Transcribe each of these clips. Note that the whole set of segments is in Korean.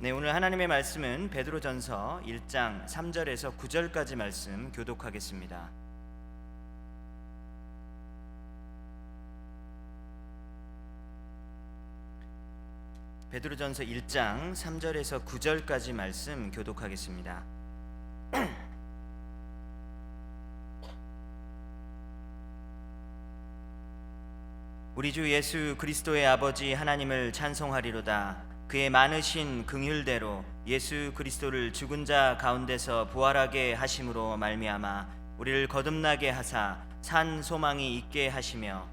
네, 오늘 하나님의 말씀은 베드로전서 1장 3절에서 9절까지 말씀 교독하겠습니다. 베드로전서 1장 3절에서 9절까지 말씀 교독하겠습니다. 우리 주 예수 그리스도의 아버지 하나님을 찬송하리로다. 그의 많으신 긍휼대로 예수 그리스도를 죽은 자 가운데서 부활하게 하심으로 말미암아 우리를 거듭나게 하사 산 소망이 있게 하시며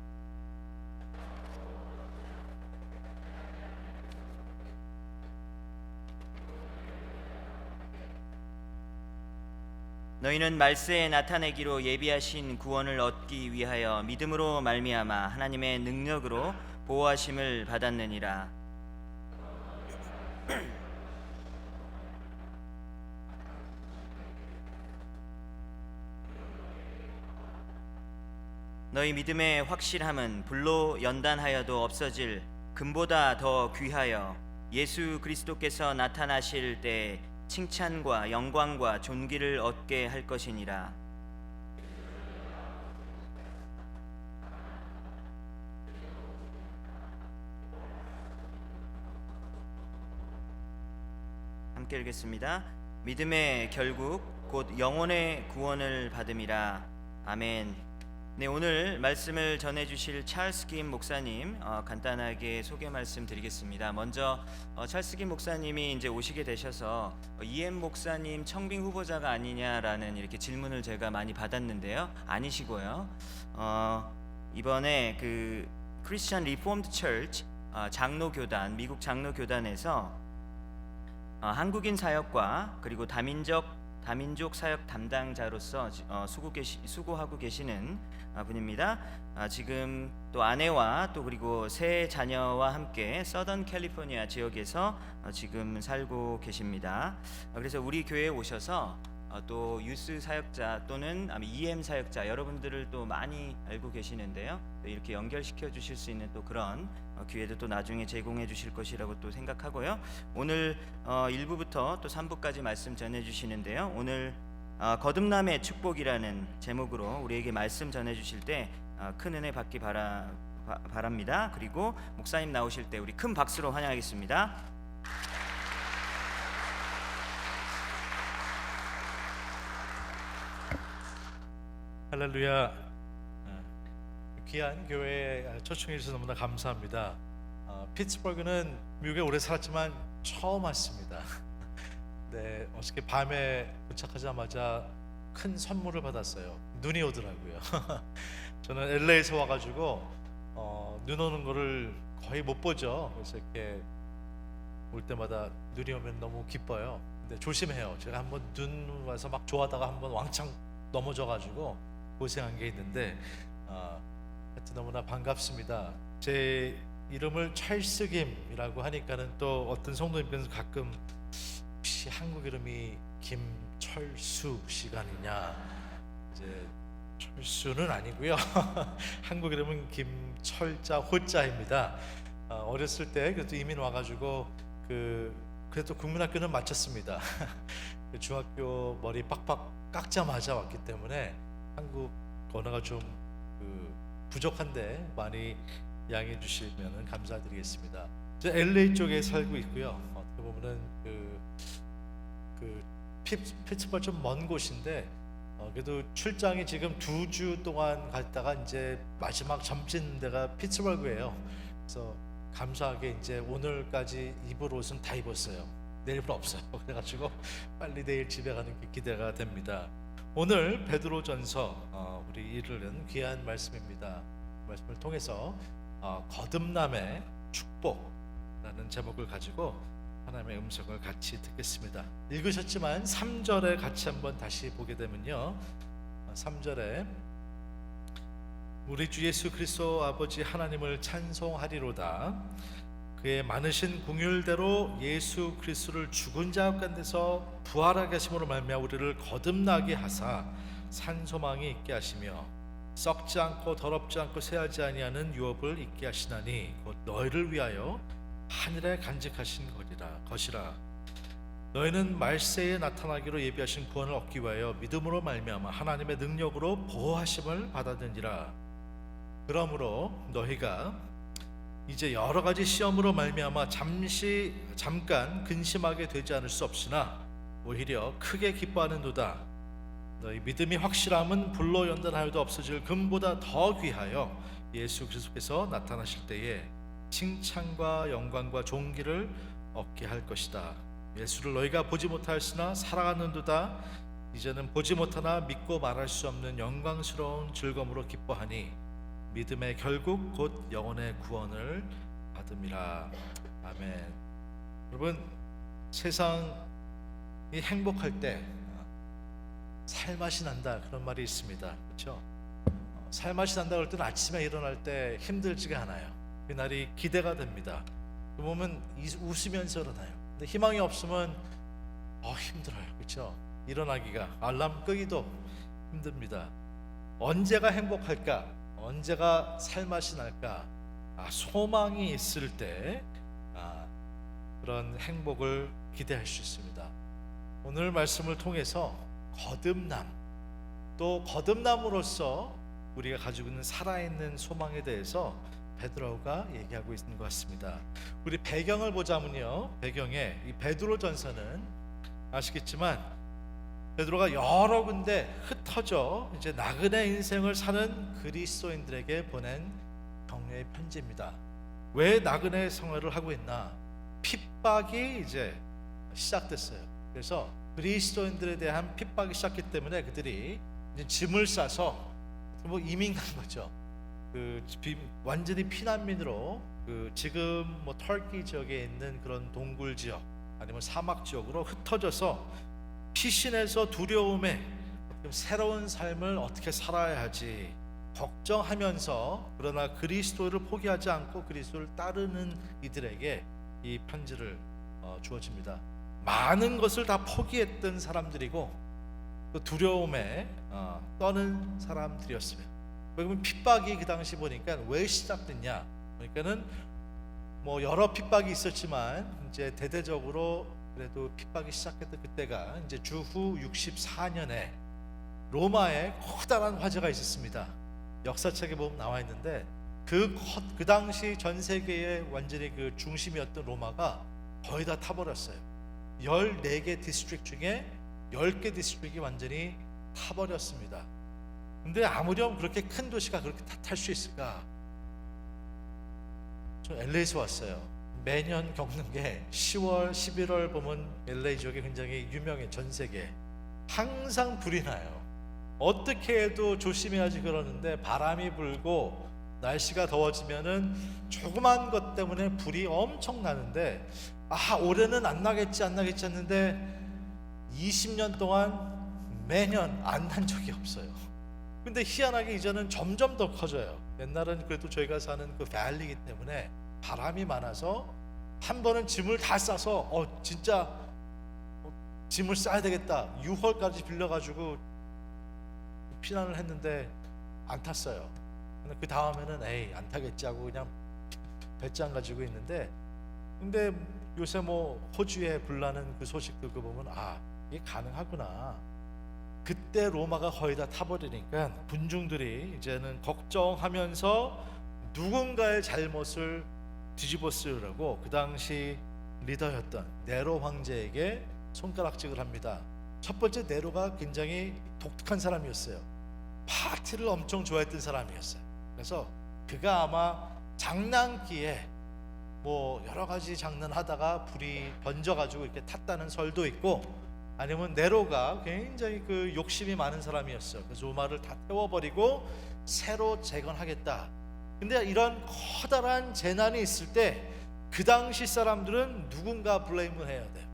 너희는 말세에 나타내기로 예비하신 구원을 얻기 위하여 믿음으로 말미암아 하나님의 능력으로 보호하심을 받았느니라. 너희 믿음의 확실함은 불로 연단하여도 없어질 금보다 더 귀하여 예수 그리스도께서 나타나실 때 칭찬과 영광과 존귀를 얻게 할 것이니라. 함께 읽겠습니다. 믿음의 결국 곧 영혼의 구원을 받음이라. 아멘. 네, 오늘 말씀을 전해주실 찰스 김 목사님 간단하게 소개 말씀드리겠습니다. 먼저 찰스 김 목사님이 이제 오시게 되셔서 EM 목사님 청빙 후보자가 아니냐라는 이렇게 질문을 제가 많이 받았는데요, 아니시고요. 이번에 그 크리스천 리포엄드 처치 장로교단, 미국 장로교단에서 한국인 사역과 그리고 다민족 사역 담당자로서 수고하고 계시는 분입니다. 지금 또 아내와 또 그리고 세 자녀와 함께 서던 캘리포니아 지역에서 지금 살고 계십니다. 그래서 우리 교회에 오셔서 또 유스 사역자 또는 EM 사역자 여러분들을 또 많이 알고 계시는데요, 이렇게 연결시켜 주실 수 있는 또 그런 기회도 또 나중에 제공해 주실 것이라고 또 생각하고요. 오늘 1부부터 또 3부까지 말씀 전해 주시는데요, 오늘 거듭남의 축복이라는 제목으로 우리에게 말씀 전해 주실 때 큰 은혜 받기 바랍니다. 그리고 목사님 나오실 때 우리 큰 박수로 환영하겠습니다. 할렐루야. 귀한 교회에 초청해 주셔서 너무나 감사합니다. 피츠버그는 미국에 오래 살았지만 처음 왔습니다. 네, 어저께 밤에 도착하자마자 큰 선물을 받았어요. 눈이 오더라고요. 저는 LA에서 와가지고 눈 오는 거를 거의 못 보죠. 그래서 이렇게 올 때마다 눈이 오면 너무 기뻐요. 근데 조심해요. 제가 한번 눈 와서 막 좋아하다가 한번 왕창 넘어져가지고 고생한 게 있는데 하여튼 너무나 반갑습니다. 제 이름을 찰스 김이라고 하니까는 또 어떤 성도님께서 가끔 혹시 한국 이름이 김철수 씨가 아니냐, 이제 철수는 아니고요. 한국 이름은 김철자 호자입니다. 어렸을 때 그래도 이민 와가지고 그래도 국민학교는 마쳤습니다. 중학교 머리 빡빡 깎자마자 왔기 때문에 한국 언어가 좀 부족한데 많이 양해해 주시면 감사드리겠습니다. 저 LA 쪽에 살고 있고요. 어떻게 보면은 피츠버그 좀 먼 곳인데 그래도 출장이 지금 2주 동안 갔다가 이제 마지막 점진 데가 피츠버그예요. 그래서 감사하게 이제 오늘까지 입을 옷은 다 입었어요. 내일은 없어요. 그래가지고 빨리 내일 집에 가는 게 기대가 됩니다. 오늘 베드로전서 우리 읽은 귀한 말씀입니다. 말씀을 통해서 거듭남의 축복라는 제목을 가지고 하나님의 음성을 같이 듣겠습니다. 읽으셨지만 3절에 같이 한번 다시 보게 되면요, 3절에 우리 주 예수 그리스도 아버지 하나님을 찬송하리로다. 그의 많으신 긍휼대로 예수 그리스도를 죽은 자 가운데서 부활하게 하심으로 말미암아 우리를 거듭나게 하사 산 소망이 있게 하시며 썩지 않고 더럽지 않고 쇠하지 아니하는 유업을 있게 하시나니 곧 너희를 위하여 하늘에 간직하신 것이라 너희는 말세에 나타나기로 예비하신 구원을 얻기 위하여 믿음으로 말미암아 하나님의 능력으로 보호하심을 받았느니라. 그러므로 너희가 이제 여러 가지 시험으로 말미암아 잠깐 근심하게 되지 않을 수 없으나 오히려 크게 기뻐하는도다. 너희 믿음이 확실함은 불로 연단하여도 없어질 금보다 더 귀하여 예수 그리스도께서 나타나실 때에 칭찬과 영광과 존귀를 얻게 할 것이다. 예수를 너희가 보지 못하였으나 살아가는도다. 이제는 보지 못하나 믿고 말할 수 없는 영광스러운 즐거움으로 기뻐하니 믿음의 결국 곧 영혼의 구원을 받음이라. 아멘. 여러분, 세상이 행복할 때 살맛이 난다 그런 말이 있습니다. 그렇죠? 살맛이 난다 그럴 때는 아침에 일어날 때 힘들지가 않아요. 그날이 기대가 됩니다. 보면 웃으면서 일어나요. 근데 희망이 없으면 힘들어요. 그렇죠? 일어나기가 알람 끄기도 힘듭니다. 언제가 행복할까? 언제가 살맛이 날까? 소망이 있을 때 그런 행복을 기대할 수 있습니다. 오늘 말씀을 통해서 거듭남, 또 거듭남으로써 우리가 가지고 있는 살아있는 소망에 대해서 베드로가 얘기하고 있는 것 같습니다. 우리 배경을 보자면요, 배경에 이 베드로전서는 아시겠지만 베드로가 여러 군데 흩어져 이제 나그네 인생을 사는 그리스도인들에게 보낸 격려의 편지입니다. 왜 나그네 생활을 하고 있나? 핍박이 이제 시작됐어요. 그래서 그리스도인들에 대한 핍박이 시작했기 때문에 그들이 이제 짐을 싸서 이민 간 거죠. 완전히 피난민으로 지금 터키 지역에 있는 그런 동굴 지역 아니면 사막 지역으로 흩어져서 피신해서 두려움에 새로운 삶을 어떻게 살아야 하지 걱정하면서, 그러나 그리스도를 포기하지 않고 그리스도를 따르는 이들에게 이 편지를 주어집니다. 많은 것을 다 포기했던 사람들이고 또 두려움에 떠는 사람들이었습니다. 그러면 핍박이 그 당시 보니까 왜 시작됐냐? 그러니까는 여러 핍박이 있었지만 이제 대대적으로 그래도 핍박이 시작했던 그때가 이제 주후 64년에 로마에 커다란 화재가 있었습니다. 역사책에 보면 나와 있는데 그 당시 전 세계의 완전히 그 중심이었던 로마가 거의 다 타버렸어요. 14개 디스트릭 중에 10개 디스트릭이 완전히 타버렸습니다. 근데 아무렴 그렇게 큰 도시가 그렇게 다 탈 수 있을까? 저 LA에서 왔어요. 매년 겪는 게 10월, 11월 보면 LA 지역이 굉장히 유명해. 전 세계 항상 불이 나요. 어떻게 해도 조심해야지 그러는데 바람이 불고 날씨가 더워지면은 조그만 것 때문에 불이 엄청 나는데 올해는 안 나겠지 했는데 20년 동안 매년 안 난 적이 없어요. 근데 희한하게 이제는 점점 더 커져요. 옛날은 그래도 저희가 사는 그 밸리이기 때문에 바람이 많아서 한 번은 짐을 다 싸서 진짜 짐을 싸야 되겠다 6월까지 빌려가지고 피난을 했는데 안 탔어요. 근데 그 다음에는 안 타겠지 하고 그냥 배짱 가지고 있는데, 근데 요새 호주에 불나는 그 소식 듣고 보면 이게 가능하구나. 그때 로마가 거의 다 타버리니까 군중들이 이제는 걱정하면서 누군가의 잘못을 뒤집어 쓰려고 그 당시 리더였던 네로 황제에게 손가락질을 합니다. 첫 번째, 네로가 굉장히 독특한 사람이었어요. 파티를 엄청 좋아했던 사람이었어요. 그래서 그가 아마 장난기에 여러 가지 장난하다가 불이 번져가지고 이렇게 탔다는 설도 있고, 아니면 네로가 굉장히 그 욕심이 많은 사람이었어요. 그래서 로마를 다 태워버리고 새로 재건하겠다. 근데 이런 커다란 재난이 있을 때 그 당시 사람들은 누군가 블레임을 해야 돼요.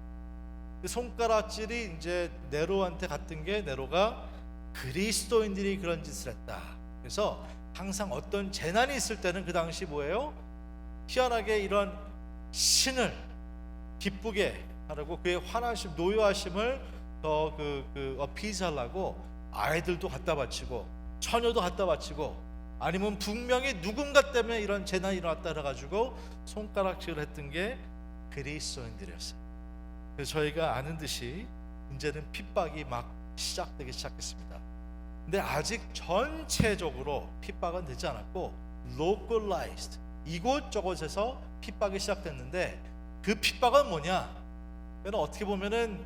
손가락질이 이제 네로한테 갔던 게, 네로가 그리스도인들이 그런 짓을 했다. 그래서 항상 어떤 재난이 있을 때는 그 당시 뭐예요? 희한하게 이런 신을 기쁘게 하라고 그의 환하심, 노여하심을 더 어피스하려고 아이들도 갖다 바치고 처녀도 갖다 바치고, 아니면 분명히 누군가 때문에 이런 재난이 일어났다 해가지고 손가락질을 했던 게 그리스도인들이었어요. 그래서 저희가 아는 듯이 이제는 핍박이 막 시작되기 시작했습니다. 근데 아직 전체적으로 핍박은 되지 않았고 localized, 이곳저곳에서 핍박이 시작됐는데 그 핍박은 뭐냐? 그러니까 어떻게 보면은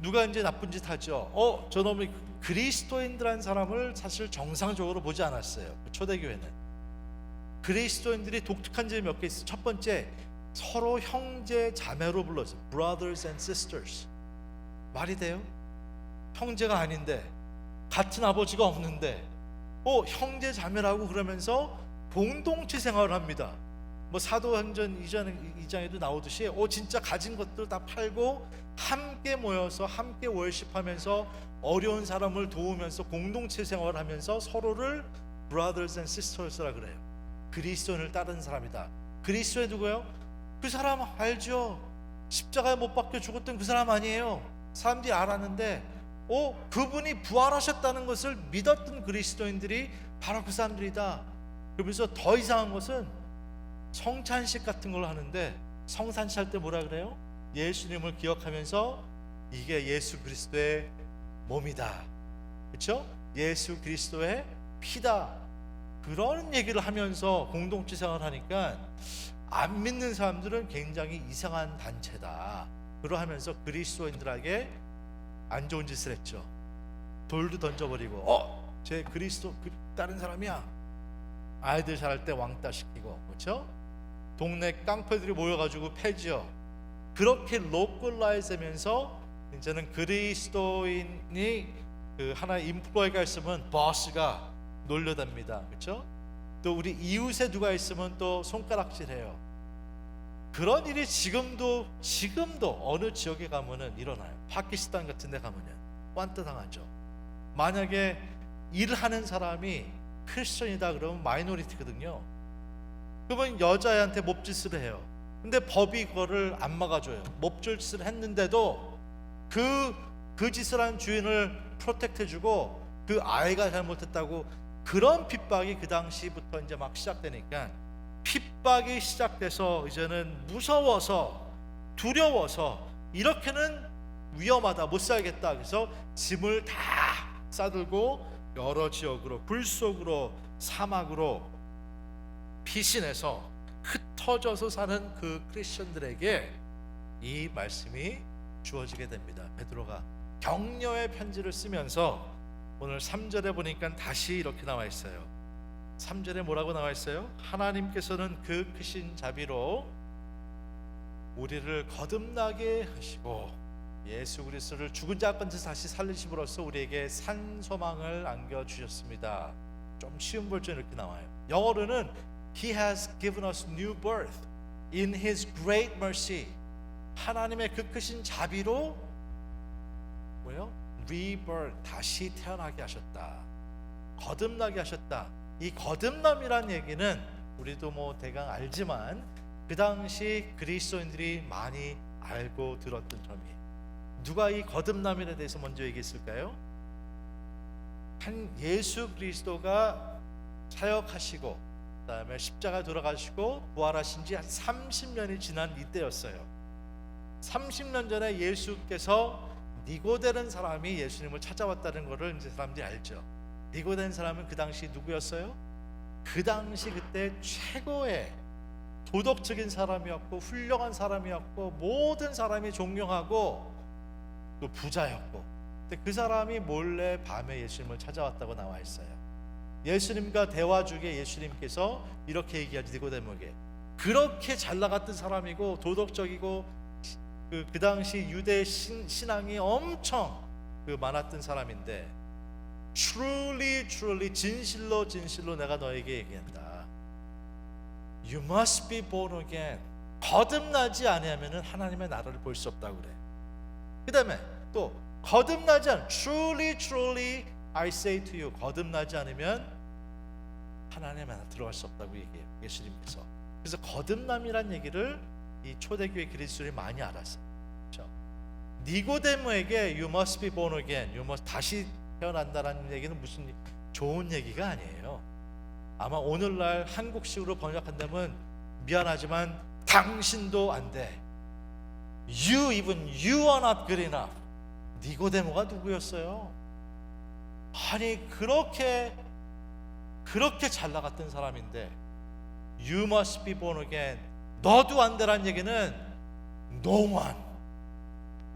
누가 이제 나쁜 짓 하죠. 저놈이 그리스도인들한 사람을 사실 정상적으로 보지 않았어요. 초대교회는 그리스도인들이 독특한 점이 몇 개 있어요. 첫 번째, 서로 형제 자매로 불렀어요. Brothers and sisters. 말이 돼요? 형제가 아닌데, 같은 아버지가 없는데 형제 자매라고 그러면서 공동체 생활을 합니다. 뭐 사도행전 2장에도 나오듯이 진짜 가진 것들 다 팔고 함께 모여서 함께 월십하면서 어려운 사람을 도우면서 공동체 생활을 하면서 서로를 brothers and sisters라 그래요. 그리스도인을 따르는 사람이다. 그리스도의 누구예요? 그 사람 알죠? 십자가에 못 박혀 죽었던 그 사람 아니에요? 사람들이 알았는데 그분이 부활하셨다는 것을 믿었던 그리스도인들이 바로 그 사람들이다. 그러면서 더 이상한 것은 성찬식 같은 걸 하는데, 성찬식 할 때 뭐라 그래요? 예수님을 기억하면서 이게 예수 그리스도의 몸이다, 그렇죠? 예수 그리스도의 피다, 그런 얘기를 하면서 공동체 생활을 하니까 안 믿는 사람들은 굉장히 이상한 단체다, 그러하면서 그리스도인들에게 안 좋은 짓을 했죠. 돌도 던져버리고 쟤 그리스도 다른 사람이야, 아이들 자랄 때 왕따 시키고, 그렇죠? 동네 깡패들이 모여가지고 패지요. 그렇게 로컬라이즈 하면서 이제는 그리스도인이 그 하나의 인플루어가 있으면 버스가 놀려답니다, 그렇죠? 또 우리 이웃에 누가 있으면 또 손가락질해요. 그런 일이 지금도 어느 지역에 가면은 일어나요. 파키스탄 같은 데 가면은 완따 당하죠. 만약에 일하는 사람이 크리스천이다 그러면 마이너리티거든요. 그러면 여자애한테 몹짓을 해요. 근데 법이 그거를 안 막아줘요. 몹짓을 했는데도 그 짓을 한 주인을 프로텍트해주고 그 아이가 잘못했다고, 그런 핍박이 그 당시부터 이제 막 시작되니까, 핍박이 시작돼서 이제는 무서워서 두려워서 이렇게는 위험하다, 못 살겠다, 그래서 짐을 다 싸들고 여러 지역으로, 굴 속으로, 사막으로 피신해서 흩어져서 사는 그 크리스천들에게 이 말씀이 주어지게 됩니다. 베드로가 격려의 편지를 쓰면서 오늘 3절에 보니까 다시 이렇게 나와 있어요. 3절에 뭐라고 나와 있어요? 하나님께서는 그 크신 자비로 우리를 거듭나게 하시고 예수 그리스도를 죽은 자 가운데서 다시 살리심으로써 우리에게 산 소망을 안겨주셨습니다. 좀 쉬운 벌전 이렇게 나와요. 영어로는 He has given us new birth in His great mercy. 하나님의 그 크신 자비로 뭐요? rebirth, 다시 태어나게 하셨다, 거듭나게 하셨다. 이 거듭남이란 얘기는 우리도 뭐 대강 알지만 그 당시 그리스도인들이 많이 알고 들었던 점이에요. 누가 이 거듭남에 대해서 먼저 얘기했을까요? 한 예수 그리스도가 사역하시고 그다음에 십자가 돌아가시고 부활하신 지 한 30년이 지난 이때였어요. 30년 전에 예수께서 니고데라는 사람이 예수님을 찾아왔다는 것을 이제 사람들이 알죠. 니고데라는 사람은 그 당시 누구였어요? 그 당시 그때 최고의 도덕적인 사람이었고 훌륭한 사람이었고 모든 사람이 존경하고 또 부자였고, 근데 그 사람이 몰래 밤에 예수님을 찾아왔다고 나와 있어요. 예수님과 대화 중에 예수님께서 이렇게 얘기하지, 니고데모에게. 그렇게 잘 나갔던 사람이고 도덕적이고 그 당시 유대 신앙이 엄청 많았던 사람인데, truly 진실로 내가 너에게 얘기한다. You must be born again. 거듭나지 아니하면은 하나님의 나라를 볼 수 없다고 그래. 그 다음에 또 거듭나지 않 truly I say to you, 거듭나지 않으면 하나님의 나라 들어갈 수 없다고 얘기해요, 예수님께서. 그래서 거듭남이란 얘기를 이 초대교회 그리스도인이 많이 알았어요. 그렇죠? 니고데모에게 you must be born again, you must 다시 태어난다라는 얘기는 무슨 좋은 얘기가 아니에요. 아마 오늘날 한국식으로 번역한다면 미안하지만 당신도 안 돼. even you are not good enough. 니고데모가 누구였어요? 아니 그렇게 잘 나갔던 사람인데 You must be born again. 너도 안 되란 얘기는 no one.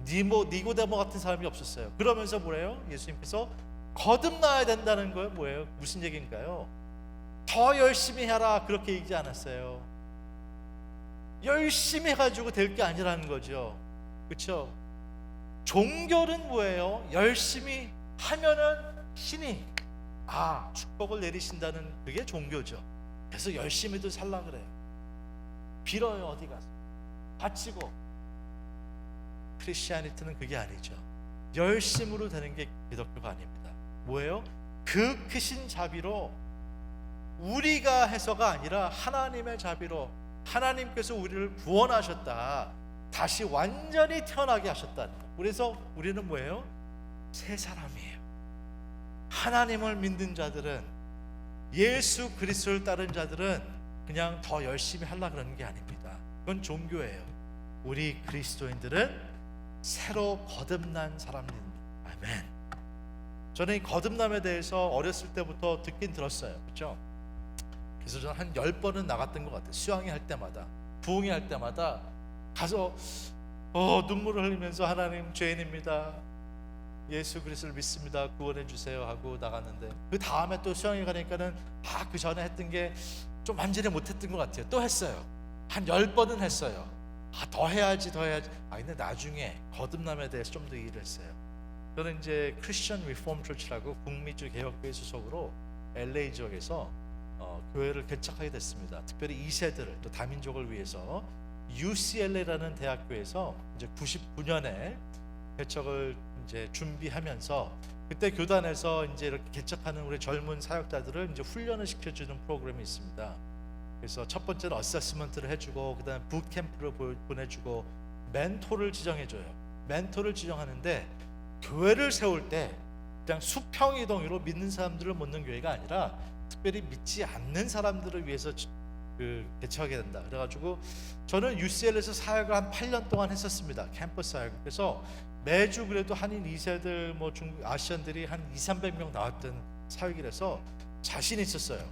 니고데모 같은 사람이 없었어요. 그러면서 뭐래요? 예수님께서 거듭나야 된다는 거예요. 뭐예요? 무슨 얘기인가요? 더 열심히 해라 그렇게 얘기하지 않았어요. 열심히 해가지고 될 게 아니라는 거죠. 그렇죠? 종교는 뭐예요? 열심히 하면은 신이 축복을 내리신다는 그게 종교죠. 그래서 열심히도 살라 그래요. 빌어요 어디 가서 바치고. 크리스티아니티는 그게 아니죠. 열심으로 되는 게 기독교가 아닙니다. 뭐예요? 그 크신 자비로 우리가 해서가 아니라 하나님의 자비로 하나님께서 우리를 구원하셨다. 다시 완전히 태어나게 하셨다. 그래서 우리는 뭐예요? 새 사람이에요. 하나님을 믿는 자들은 예수 그리스도를 따른 자들은 그냥 더 열심히 하려고 그러는 게 아닙니다. 그건 종교예요. 우리 그리스도인들은 새로 거듭난 사람입니다. 아멘. 저는 이 거듭남에 대해서 어렸을 때부터 듣긴 들었어요. 그렇죠? 그래서 저는 한 10번은 나갔던 것 같아요. 수양회 할 때마다, 부흥회 할 때마다 가서 눈물을 흘리면서 하나님 죄인입니다. 예수 그리스도를 믿습니다. 구원해 주세요 하고 나갔는데 그 다음에 또 수양회 가니까는 그 전에 했던 게 좀 완전히 못했던 것 같아요. 또 했어요. 한 10번은 했어요. 더 해야지. 근데 나중에 거듭남에 대해서 좀 더 일을 했어요. 저는 이제 크리스천 리폼 처치라고 북미주 개혁교회 소속으로 LA 지역에서 교회를 개척하게 됐습니다. 특별히 2세들을 또 다민족을 위해서 UCLA라는 대학교에서 이제 99년에 개척을 이제 준비하면서 그때 교단에서 이제 이렇게 개척하는 우리 젊은 사역자들을 이제 훈련을 시켜주는 프로그램이 있습니다. 그래서 첫 번째는 어세스먼트를 해주고 그다음에 붓캠프를 보내주고 멘토를 지정해줘요. 멘토를 지정하는데 교회를 세울 때 그냥 수평이동으로 믿는 사람들을 모는 교회가 아니라 특별히 믿지 않는 사람들을 위해서 개척하게 된다. 그래가지고 저는 UCL에서 사역을 한 8년 동안 했었습니다. 캠퍼스 사역. 그래서 매주 그래도 한인 2세들 뭐 중국 아시안들이 한 200~300명 나왔던 사역이라서 자신 있었어요.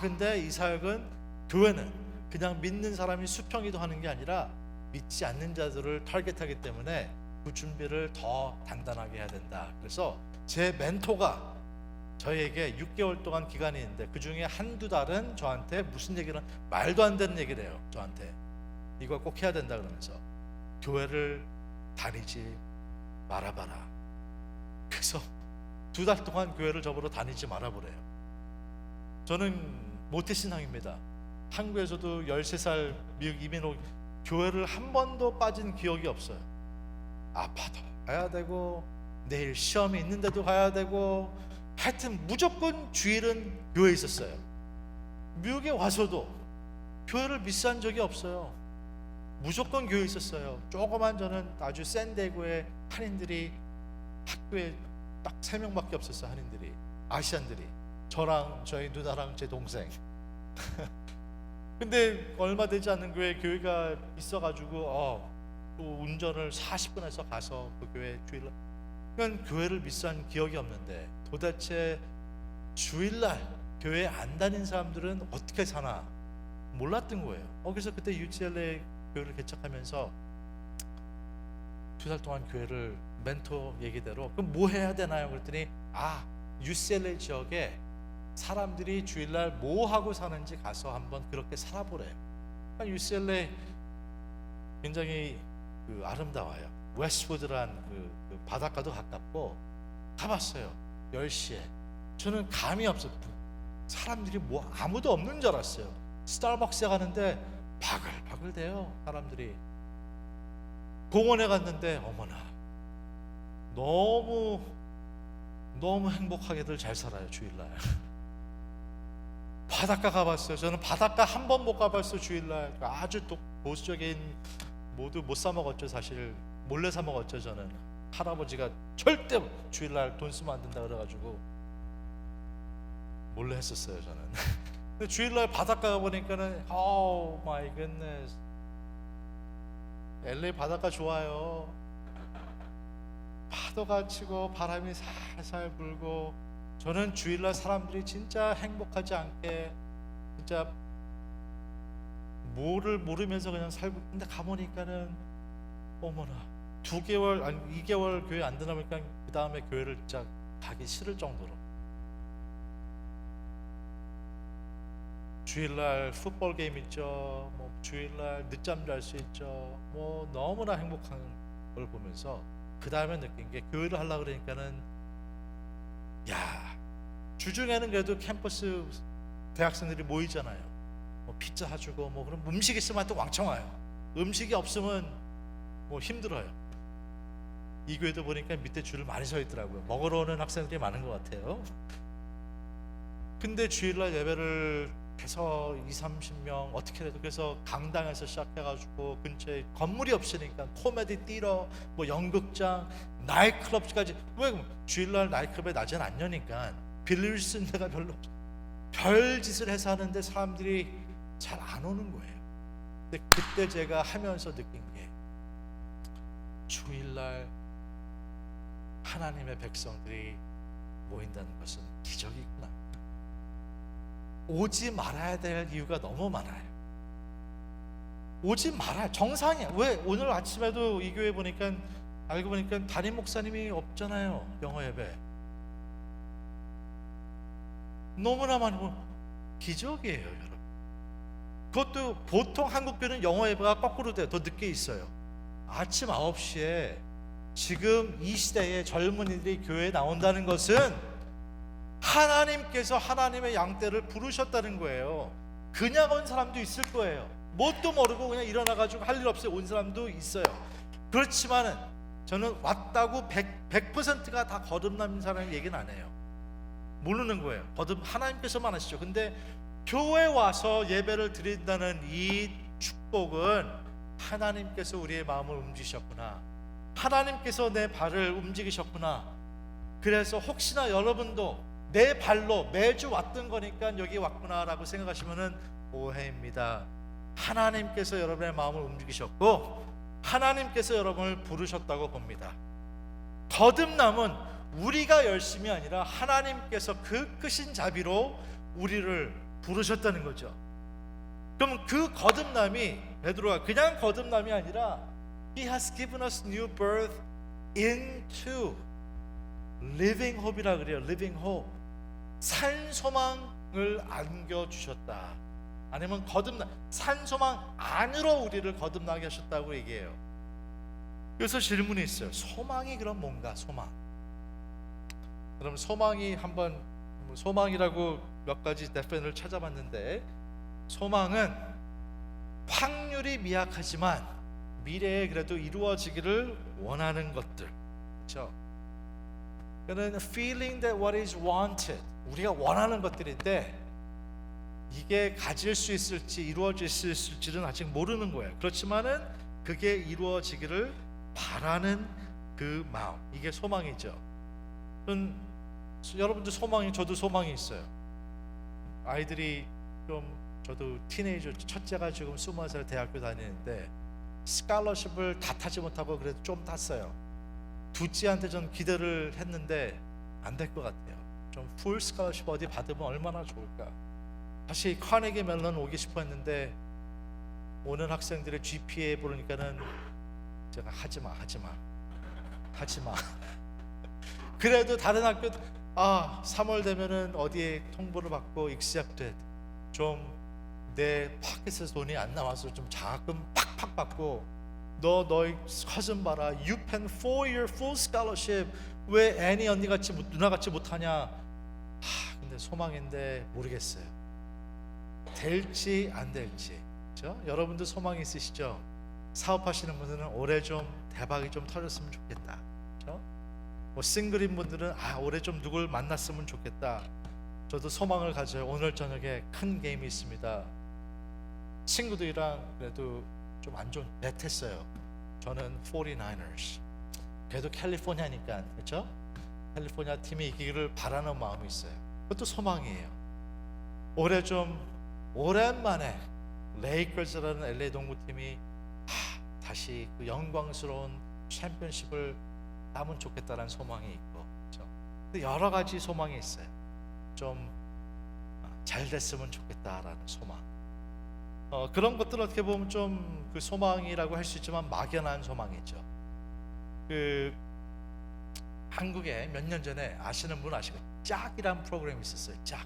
근데 이 사역은 교회는 그냥 믿는 사람이 수평이도 하는 게 아니라 믿지 않는 자들을 타겟하기 때문에 그 준비를 더 단단하게 해야 된다. 그래서 제 멘토가 저희에게 6개월 동안 기간이 있는데 그 중에 한두 달은 저한테 무슨 얘기를 말도 안 되는 얘기를 해요. 저한테 이거 꼭 해야 된다 그러면서 교회를 다니지 말아봐라. 그래서 2달 동안 교회를 저보러 다니지 말아보래요. 저는 모태신앙입니다. 한국에서도 13살 미국 이민 오 교회를 한 번도 빠진 기억이 없어요. 아파도 가야 되고 내일 시험이 있는데도 가야 되고 하여튼 무조건 주일은 교회에 있었어요. 미국에 와서도 교회를 미스한 적이 없어요. 무조건 교회에 있었어요. 조그만 저는 아주 샌디에고에 한인들이 학교에 딱 3명밖에 없었어요. 한인들이 아시안들이 저랑 저희 누나랑 제 동생 근데 얼마 되지 않는 교회가 있어가지고 또 운전을 40분 해서 가서 그 교회 주일날 그러니까 교회를 미스한 기억이 없는데 도대체 주일날 교회 안 다닌 사람들은 어떻게 사나 몰랐던 거예요. 그래서 그때 UCLA 교회를 개척하면서 2달 동안 교회를 멘토 얘기대로 그럼 뭐 해야 되나요? 그랬더니 UCLA 지역에 사람들이 주일날 뭐 하고 사는지 가서 한번 그렇게 살아보래요. UCLA 굉장히 아름다워요. 웨스트우드란 그 바닷가도 가깝고 가봤어요. 10시에 저는 감이 없었고 사람들이 뭐 아무도 없는 줄 알았어요. 스타벅스에 가는데 바글바글 대요. 사람들이 공원에 갔는데 어머나 너무 행복하게들 잘 살아요. 주일날 바닷가 가봤어요. 저는 바닷가 한 번 못 가봤어요. 주일날 아주 또 보수적인 모두 못 사 먹었죠. 사실 몰래 사 먹었죠. 저는 할아버지가 절대 주일날 돈 쓰면 안 된다 그래가지고 몰래 했었어요. 저는 근데 주일날 바닷가 가보니까는 마이 굿네스 LA 바닷가 좋아요. 파도가 치고 바람이 살살 불고, 저는 주일날 사람들이 진짜 행복하지 않게 진짜 뭐를 모르면서 그냥 살고, 근데 가보니까는 어머나 2개월 아니 2개월 교회 안 다녀보니까 그 다음에 교회를 진짜 가기 싫을 정도로, 주일날 풋볼 게임 있죠, 뭐 주일날 늦잠 잘 수 있죠, 뭐 너무나 행복한 걸 보면서 그 다음에 느낀 게, 교회를 하려고 그러니까는 야, 주중에는 그래도 캠퍼스 대학생들이 모이잖아요. 뭐 피자 사주고 뭐 그럼 음식 있으면 또 왕창 와요. 음식이 없으면 뭐 힘들어요. 이 교회도 보니까 밑에 줄을 많이 서 있더라고요. 먹으러 오는 학생들이 많은 것 같아요. 근데 주일날 예배를 해서 20-30명 어떻게라도, 그래서 강당에서 시작해가지고 근처에 건물이 없으니까 코미디 띠러, 뭐 연극장, 나이트클럽까지. 왜 주일날 나이트클럽에 낮에는 안 여니까 빌릴 수 있는 데가 별로 없어. 별 짓을 해서 하는데 사람들이 잘 안 오는 거예요. 근데 그때 제가 하면서 느낀 게, 주일날 하나님의 백성들이 모인다는 것은 기적이구나. 오지 말아야 될 이유가 너무 많아요. 오지 말아요. 정상이야. 왜? 오늘 아침에도 이 교회 보니까, 알고 보니까 담임 목사님이 없잖아요. 영어 예배. 너무나 많이 기적이에요, 여러분. 그것도 보통 한국 교회는 영어 예배가 거꾸로 돼요. 더 늦게 있어요. 아침 9시에 지금 이 시대에 젊은이들이 교회에 나온다는 것은 하나님께서 하나님의 양떼를 부르셨다는 거예요. 그냥 온 사람도 있을 거예요. 뭣도 모르고 그냥 일어나가지고 할 일 없이 온 사람도 있어요. 그렇지만은 저는 왔다고 100%가 다 거듭난 사람 얘기는 안 해요. 모르는 거예요. 하나님께서만 하시죠. 근데 교회 와서 예배를 드린다는 이 축복은 하나님께서 우리의 마음을 움직이셨구나, 하나님께서 내 발을 움직이셨구나. 그래서 혹시나 여러분도 내 발로 매주 왔던 거니까 여기 왔구나라고 생각하시면은 오해입니다. 하나님께서 여러분의 마음을 움직이셨고 하나님께서 여러분을 부르셨다고 봅니다. 거듭남은 우리가 열심이 아니라 하나님께서 그 크신 자비로 우리를 부르셨다는 거죠. 그럼 그 거듭남이, 베드로가 그냥 거듭남이 아니라 He has given us new birth into living hope이라 그래요. living hope. 산 소망을 안겨주셨다. 아니면 거듭나, 산 소망 안으로 우리를 거듭나게 하셨다고 얘기해요. 그래서 질문이 있어요. 소망이 그럼 뭔가? 소망. 그럼 소망이 한번, 소망이라고 몇 가지 데피니션을 찾아봤는데, 소망은 확률이 미약하지만 미래에 그래도 이루어지기를 원하는 것들, 그렇죠? 그는 feeling that what is wanted, 우리가 원하는 것들인데 이게 가질 수 있을지 이루어질 수 있을지는 아직 모르는 거예요. 그렇지만은 그게 이루어지기를 바라는 그 마음, 이게 소망이죠. 여러분들 소망이, 저도 소망이 있어요. 아이들이 좀, 저도 티네이저, 첫째가 지금 20살 대학교 다니는데 스칼러십을 다 타지 못하고 그래도 좀 탔어요. 둘째한테 전 기대를 했는데 안 될 것 같아요. 좀 풀 스칼러십 어디 받으면 얼마나 좋을까. 다시 카네기 멜론 오기 싶어 했는데 오는 학생들의 GPA 보니까는 제가 하지마 그래도 다른 학교 3월 되면은 어디에 통보를 받고 accepted, 좀 내 파켓에서 돈이 안 나와서 좀 자금 팍팍 받고, 너희 cousin 봐라, you pay 4-year full scholarship, 왜 애니 언니 같이 누나 같이 못하냐. 근데 소망인데 모르겠어요. 될지 안 될지. 그렇죠? 여러분들 소망이 있으시죠? 사업하시는 분들은 올해 좀 대박이 좀 터졌으면 좋겠다. 그렇죠? 뭐 싱글인 분들은 올해 좀 누굴 만났으면 좋겠다. 저도 소망을 가져요. 오늘 저녁에 큰 게임이 있습니다. 친구들이랑 그래도 좀 안 좋은 bet 했어요. 저는 49ers. 그래도 캘리포니아니까, 그렇죠? 캘리포니아 팀이 이기기를 바라는 마음이 있어요. 그것도 소망이에요. 올해 좀 오랜만에 레이커즈라는 LA 농구팀이 다시 그 영광스러운 챔피언십을 따면 좋겠다라는 소망이 있고, 그렇죠? 근데 여러 가지 소망이 있어요. 좀 잘 됐으면 좋겠다라는 소망. 그런 것들은 어떻게 보면 좀 그 소망이라고 할 수 있지만 막연한 소망이죠. 그 한국에 몇 년 전에 아시는 분 아시고 짝이란 프로그램이 있었어요. 짝.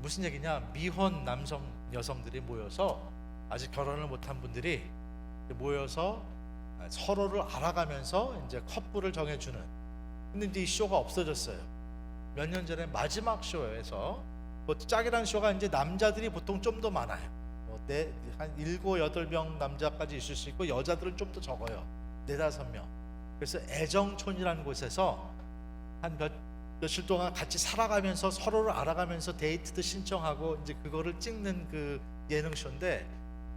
무슨 얘기냐? 미혼 남성 여성들이 모여서 아직 결혼을 못한 분들이 모여서 서로를 알아가면서 이제 커플을 정해주는. 근데 이제 이 쇼가 없어졌어요. 몇 년 전에 마지막 쇼에서 뭐 짝이라는 쇼가 이제 남자들이 보통 좀 더 많아요. 한 7, 8명 남자까지 있을 수 있고 여자들은 좀 더 적어요. 4, 5명. 그래서 애정촌이라는 곳에서 한 며칠 동안 같이 살아가면서 서로를 알아가면서 데이트도 신청하고 이제 그거를 찍는 그 예능 쇼인데,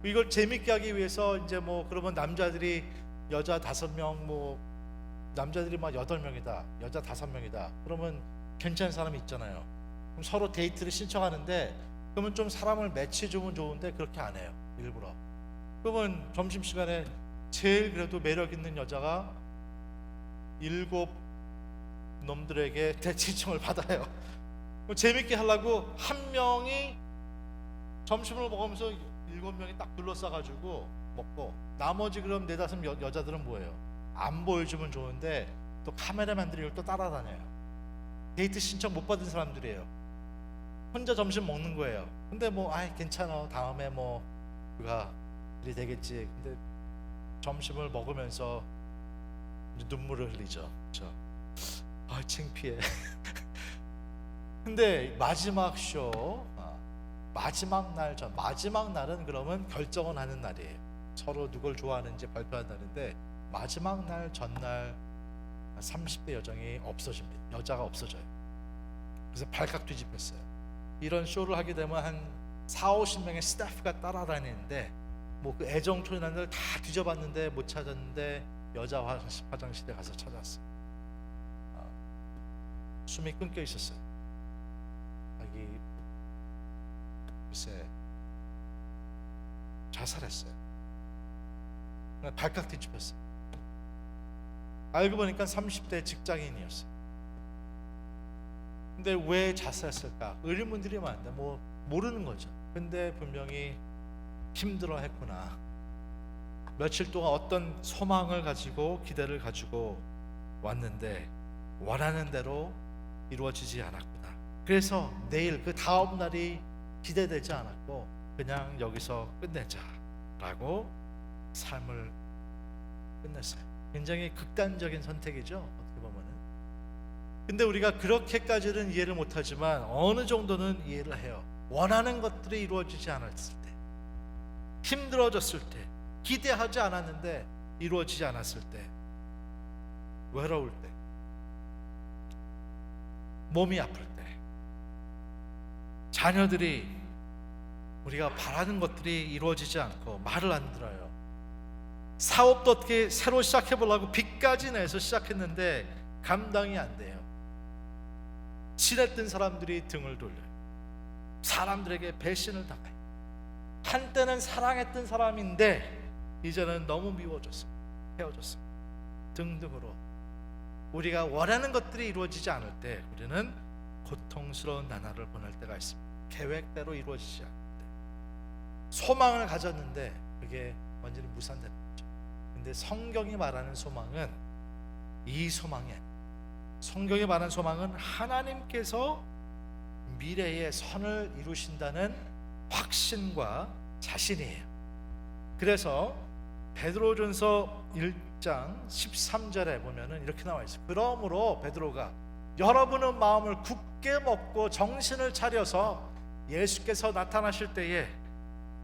이걸 재밌게 하기 위해서 이제 뭐 그러면 남자들이 여자 5명, 뭐 남자들이 막 8명이다, 여자 5명이다. 그러면 괜찮은 사람이 있잖아요. 그럼 서로 데이트를 신청하는데, 그러면 좀 사람을 매치해주면 좋은데 그렇게 안 해요, 일부러. 그러면 점심시간에 제일 그래도 매력 있는 여자가 7 놈들에게 데이트 신청을 받아요. 재밌게 하려고 한 명이 점심을 먹으면서 7명이 딱 둘러싸가지고 먹고, 나머지 그럼 4, 5 여자들은 뭐예요? 안 보여주면 좋은데 또 카메라맨들이 이걸 또 따라다녀요. 데이트 신청 못 받은 사람들이에요. 혼자 점심 먹는 거예요. 근데 뭐 아이 괜찮아, 다음에 뭐 그가 일이 되겠지. 근데 점심을 먹으면서 이제 눈물을 흘리죠. 그렇죠? 아 창피해. 근데 마지막 쇼, 마지막 날은 그러면 결정을 하는 날이에요. 서로 누굴 좋아하는지 발표하는 날인데, 마지막 날 전날 30대 여성이 없어집니다. 여자가 없어져요. 그래서 발칵 뒤집혔어요. 이런 쇼를 하게 되면 한 4, 50명의 스태프가 따라다니는데, 뭐 그 애정촌이라는 데를 다 뒤져봤는데 못 찾았는데 여자 화장실에 가서 찾았어요. 숨이 끊겨 있었어요. 여기 글쎄 자살했어요. 발칵 뒤집혔어요. 알고 보니까 30대 직장인이었어요. 근데 왜 자살했을까? 의문들이 많은데 뭐 모르는 거죠. 근데 분명히 힘들어했구나. 며칠 동안 어떤 소망을 가지고 기대를 가지고 왔는데 원하는 대로 이루어지지 않았구나. 그래서 내일 그 다음 날이 기대되지 않았고 그냥 여기서 끝내자라고 삶을 끝냈어요. 굉장히 극단적인 선택이죠, 어떻게 보면은. 근데 우리가 그렇게까지는 이해를 못하지만 어느 정도는 이해를 해요. 원하는 것들이 이루어지지 않았을 때, 힘들어졌을 때, 기대하지 않았는데 이루어지지 않았을 때, 외로울 때, 몸이 아플 때, 자녀들이 우리가 바라는 것들이 이루어지지 않고 말을 안 들어요. 사업도 어떻게 새로 시작해 보려고 빚까지 내서 시작했는데 감당이 안 돼요. 친했던 사람들이 등을 돌려요. 사람들에게 배신을 당해요. 한때는 사랑했던 사람인데 이제는 너무 미워졌어요. 헤어졌어요. 등등으로 우리가 원하는 것들이 이루어지지 않을 때 우리는 고통스러운 나날을 보낼 때가 있습니다. 계획대로 이루어지지 않을 때, 소망을 가졌는데 그게 완전히 무산되는 거죠. 근데 성경이 말하는 소망은 이 소망이 아니에요. 성경이 말하는 소망은 하나님께서 미래의 선을 이루신다는 확신과 자신이에요. 그래서 베드로전서 1장 13절에 보면은 이렇게 나와 있어요. 그러므로 베드로가 여러분의 마음을 굳게 먹고 정신을 차려서 예수께서 나타나실 때에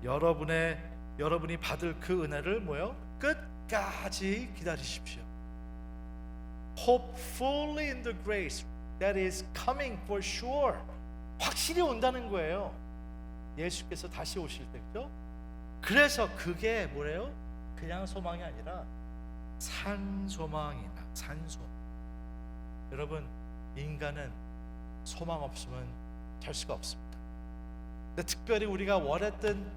여러분이 받을 그 은혜를 끝까지 기다리십시오. Hope fully in the grace that is coming for sure. 확실히 온다는 거예요. 예수께서 다시 오실 때, 그죠? 그래서 그게 뭐래요? 그냥 소망이 아니라 산소망이다. 산소망. 여러분, 인간은 소망 없으면 살 수가 없습니다. 근데 특별히 우리가 원했던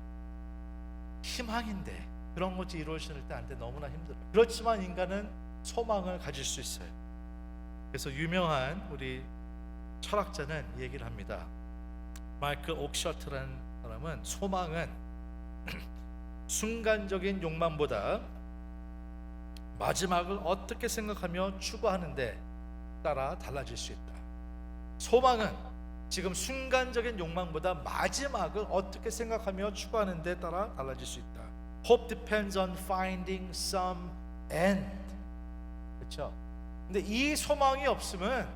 희망인데 그런 것이 이루어질 때 한테 너무나 힘들어요. 그렇지만 인간은 소망을 가질 수 있어요. 그래서 유명한 우리 철학자는 이 얘기를 합니다. 마이클 옥셔트라는 사람은 소망은 순간적인 욕망보다 마지막을 어떻게 생각하며 추구하는데 따라 달라질 수 있다. 소망은 지금 순간적인 욕망보다 마지막을 어떻게 생각하며 추구하는 데 따라 달라질 수 있다. Hope depends on finding some end. 그렇죠? 근데 이 소망이 없으면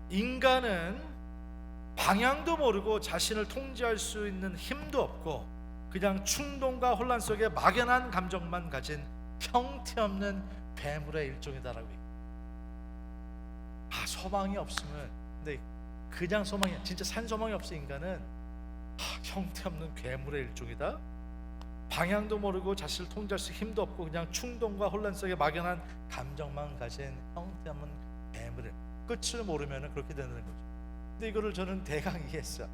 인간은 방향도 모르고 자신을 통제할 수 있는 힘도 없고 그냥 충동과 혼란 속에 막연한 감정만 가진 형태없는 괴물의 일종이다라고 얘기해요. 소망이 없으면, 근데 그냥 소망이, 진짜 산 소망이 없어 인간은 형태없는 괴물의 일종이다. 방향도 모르고 자신을 통제할 수 힘도 없고 그냥 충동과 혼란 속에 막연한 감정만 가진 형태없는 괴물의, 끝을 모르면 그렇게 되는 거죠. 근데 이거를 저는 대강 이해했어요.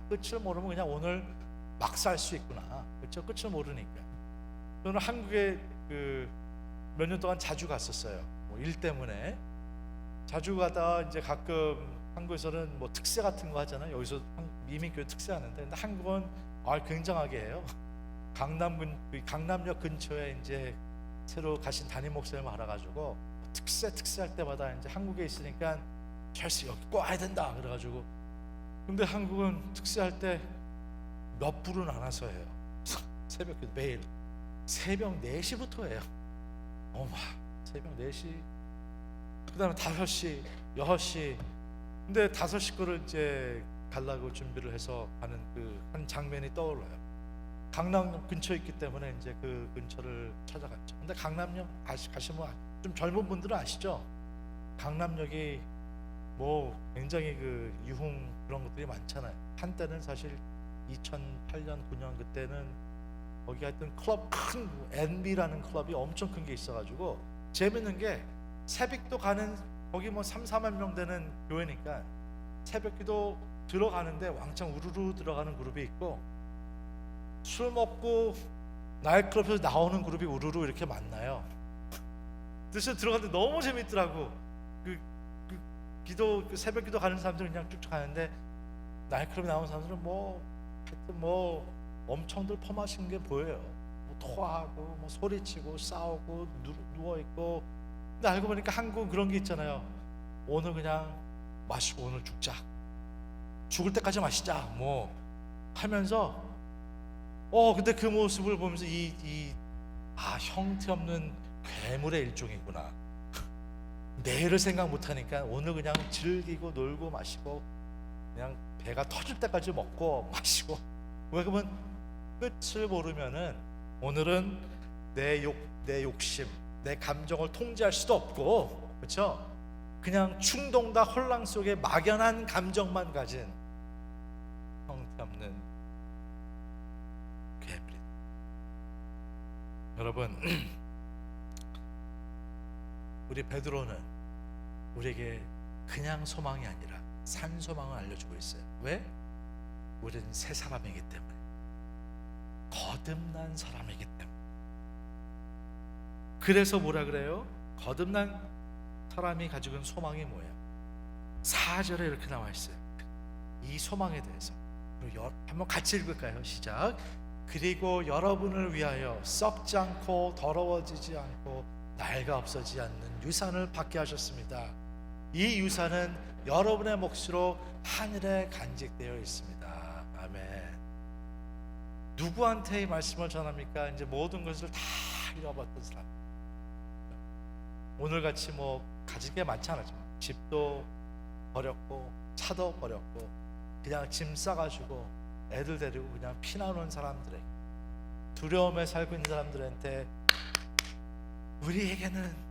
끝을 모르면 그냥 오늘 막 살 수 있구나. 그렇죠? 끝을 모르니까. 저는 한국에 몇 년 동안 자주 갔었어요. 일 때문에 자주 가다 이제 가끔 한국에서는 뭐 특세 같은 거 하잖아요. 여기서 이민교회 특세 하는데, 근데 한국은 굉장하게 해요. 강남역 근처에 이제 새로 가신 담임 목사님을 알아가지고 특세할 때마다 이제 한국에 있으니까 찰스 여기 꼭 와야 된다 그래가지고. 근데 한국은 특세할 때 몇 불은 나눠서 해요. 새벽 매일 새벽 4시부터 해요. 새벽 4시, 그 다음에 5시, 6시. 근데 5시 거를 이제 가려고 준비를 해서 가는 그 한 장면이 떠올라요. 강남역 근처에 있기 때문에 이제 그 근처를 찾아갔죠. 근데 강남역 가시면 좀 젊은 분들은 아시죠? 강남역이 뭐 굉장히 그 유흥 그런 것들이 많잖아요. 한때는 사실 2008년, 9년 그때는 거기 하여튼 클럽, 큰 NB라는 클럽이 엄청 큰 게 있어가지고 재밌는 게 새벽도 가는, 거기 뭐 3, 4만 명 되는 교회니까 새벽기도 들어가는데 왕창 우르르 들어가는 그룹이 있고, 술 먹고 나이트클럽에서 나오는 그룹이 우르르 이렇게 만나요. 그래서 들어가는데 너무 재밌더라고. 새벽기도 가는 사람들은 그냥 쭉쭉 가는데 나이트클럽에 나오는 사람들은 하여튼 엄청들 퍼마시는 게 보여요. 토하고 소리치고 싸우고 누워있고. 근데 알고 보니까 한국은 그런 게 있잖아요. 오늘 그냥 마시고 오늘 죽을 때까지 마시자 하면서 근데 그 모습을 보면서 형태없는 괴물의 일종이구나. 내일을 생각 못하니까 오늘 그냥 즐기고 놀고 마시고 그냥 배가 터질 때까지 먹고 마시고. 왜? 그러면 끝을 모르면은 오늘은 내 욕심, 내 감정을 통제할 수도 없고, 그렇죠? 그냥 충동과 혼란 속에 막연한 감정만 가진 형태없는 괴물이. 여러분, 우리 베드로는 우리에게 그냥 소망이 아니라 산 소망을 알려주고 있어요. 왜? 우리는 새 사람이기 때문에, 거듭난 사람이기 때문에. 그래서 뭐라 그래요? 거듭난 사람이 가지고 있는 소망이 뭐예요? 4절에 이렇게 나와 있어요. 이 소망에 대해서 한번 같이 읽을까요? 시작. 그리고 여러분을 위하여 썩지 않고 더러워지지 않고 낡아 없어지지 않는 유산을 받게 하셨습니다. 이 유산은 여러분의 몫으로 하늘에 간직되어 있습니다. 아멘. 누구한테 이 말씀을 전합니까? 이제 모든 것을 다 잃어버렸던 사람. 오늘같이 가진 게 많지 않았지만 집도 버렸고 차도 버렸고 그냥 짐 싸가지고 애들 데리고 그냥 피나오는 사람들에게, 두려움에 살고 있는 사람들한테 우리에게는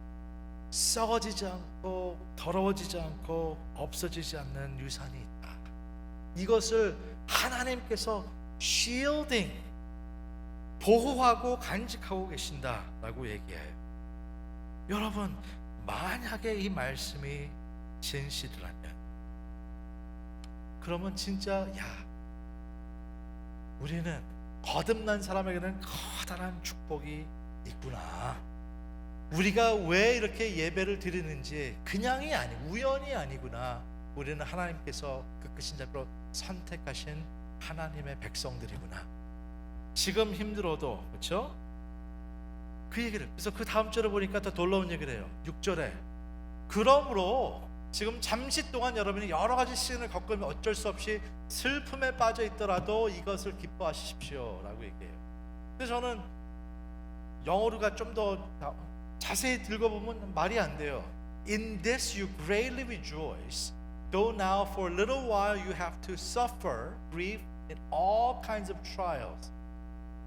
썩어지지 않고 더러워지지 않고 없어지지 않는 유산이 있다. 이것을 하나님께서 shielding, 보호하고 간직하고 계신다라고 얘기해요. 여러분, 만약에 이 말씀이 진실이라면, 그러면 진짜 우리는 거듭난 사람에게는 커다란 축복이 있구나. 우리가 왜 이렇게 예배를 드리는지 그냥이 아니, 우연이 아니구나. 우리는 하나님께서 끝이신 자로 선택하신 하나님의 백성들이구나. 지금 힘들어도, 그렇죠? 그 얘기를, 그래서 그 다음 절에 보니까 더 놀라운 얘기를 해요. 6절에 그러므로 지금 잠시 동안 여러분이 여러 가지 시련을 겪으면 어쩔 수 없이 슬픔에 빠져 있더라도 이것을 기뻐하십시오 라고 얘기해요. 근데 저는 영어로가 좀 더 자세히 읽어보면 말이 안 돼요. In this you greatly rejoice, though now for a little while you have to suffer grief in all kinds of trials.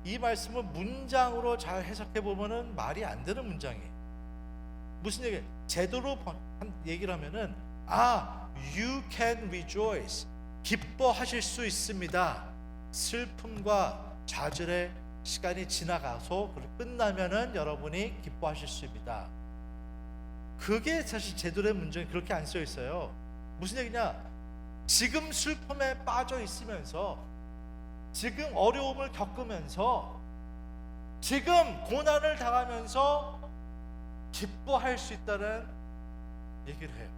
이 말씀을 문장으로 잘 해석해 보면은 말이 안 되는 문장이에요. 무슨 얘기? 제대로 얘기를 하면은 you can rejoice, 기뻐하실 수 있습니다. 슬픔과 좌절의 시간이 지나가서 끝나면은 여러분이 기뻐하실 수 있습니다. 그게 사실 제대로의 문장이 그렇게 안 써 있어요. 무슨 얘기냐? 지금 슬픔에 빠져 있으면서, 지금 어려움을 겪으면서, 지금 고난을 당하면서 기뻐할 수 있다는 얘기를 해요.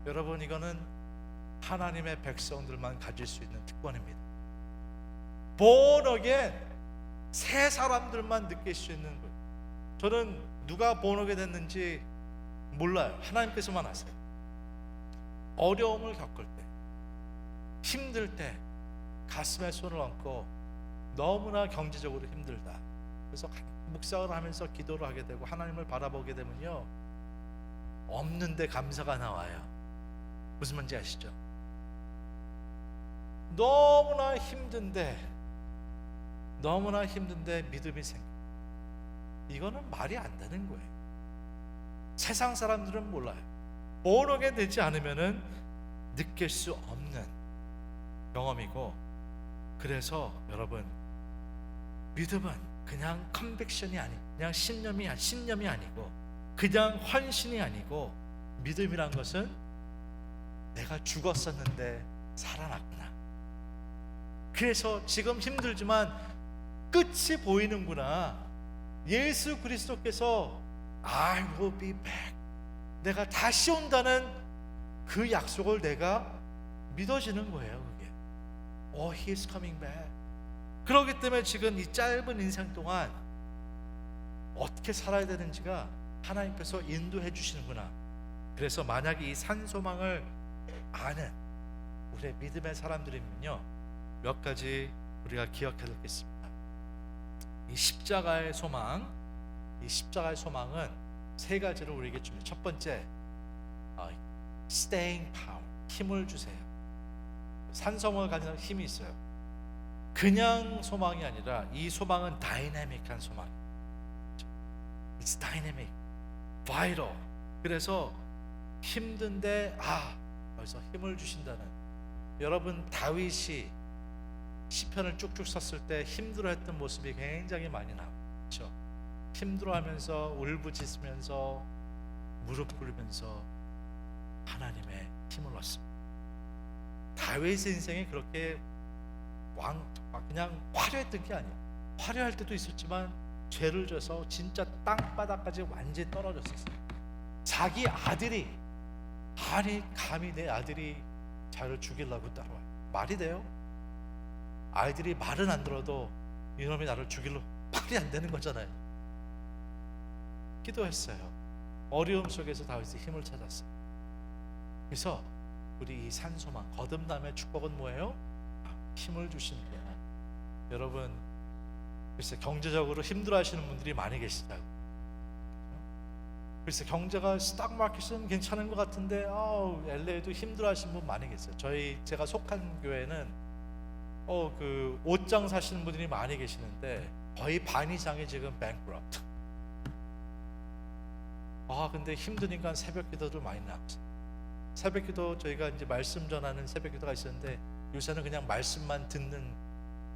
여러분, 이거는 하나님의 백성들만 가질 수 있는 특권입니다. born again, 새 사람들만 느낄 수 있는 거예요. 저는 누가 born again 됐는지 몰라요. 하나님께서만 아세요. 어려움을 겪을 때, 힘들 때 가슴에 손을 얹고 너무나 경제적으로 힘들다, 그래서 묵상을 하면서 기도를 하게 되고 하나님을 바라보게 되면요, 없는데 감사가 나와요. 무슨 말인지 아시죠? 너무나 힘든데 믿음이 생겨. 이거는 말이 안 되는 거예요. 세상 사람들은 몰라요. born again 되지 않으면은 느낄 수 없는 경험이고, 그래서 여러분, 믿음은 그냥 컨빅션이 아니고, 그냥 신념이 아니고, 그냥 헌신이 아니고, 믿음이란 것은 내가 죽었었는데 살아났구나. 그래서 지금 힘들지만 끝이 보이는구나. 예수 그리스도께서 I will be back, 내가 다시 온다는 그 약속을 내가 믿어지는 거예요. 그게 He is coming back. 그렇기 때문에 지금 이 짧은 인생 동안 어떻게 살아야 되는지가 하나님께서 인도해 주시는구나. 그래서 만약에 이 산소망을 아는 우리의 믿음의 사람들이면요, 몇 가지 우리가 기억해야 되겠습니다. 이 십자가의 소망은 세 가지를 우리에게 줍니다. 첫 번째, staying power, 힘을 주세요. 산소망을 가진 힘이 있어요. 그냥 소망이 아니라 이 소망은 다이내믹한 소망이에요. It's dynamic, vital. 그래서 힘든데 여기서 힘을 주신다는. 여러분, 다윗이 시편을 쭉쭉 썼을 때 힘들어했던 모습이 굉장히 많이 나와요. 그렇죠? 힘들어하면서 울부짖으면서 무릎 꿇으면서 하나님의 힘을 얻습니다. 다윗의 인생이 그렇게 그냥 화려했던 게 아니에요. 화려할 때도 있었지만 죄를 져서 진짜 땅바닥까지 완전히 떨어졌었어요. 자기 아들이, 감히 내 아들이 자를 죽이려고 따라와요. 말이 돼요? 아이들이 말은 안 들어도 이놈이 나를 죽이려, 말이 안 되는 거잖아요. 기도했어요. 어려움 속에서 다윗이 힘을 찾았어요. 그래서 우리 이 산소망, 거듭남의 축복은 뭐예요? 힘을 주시는 거야. 여러분, 글쎄 경제적으로 힘들어하시는 분들이 많이 계시다고. 글쎄 경제가 스탁마켓은 괜찮은 것 같은데 LA도 힘들어하시는 분 많이 계세요. 제가 속한 교회는 그 옷장 사시는 분들이 많이 계시는데 거의 반 이상이 지금 bankrupt. 근데 힘드니까 새벽 기도도 많이 나왔어요. 새벽 기도, 저희가 이제 말씀 전하는 새벽 기도가 있었는데 요새는 그냥 말씀만 듣는,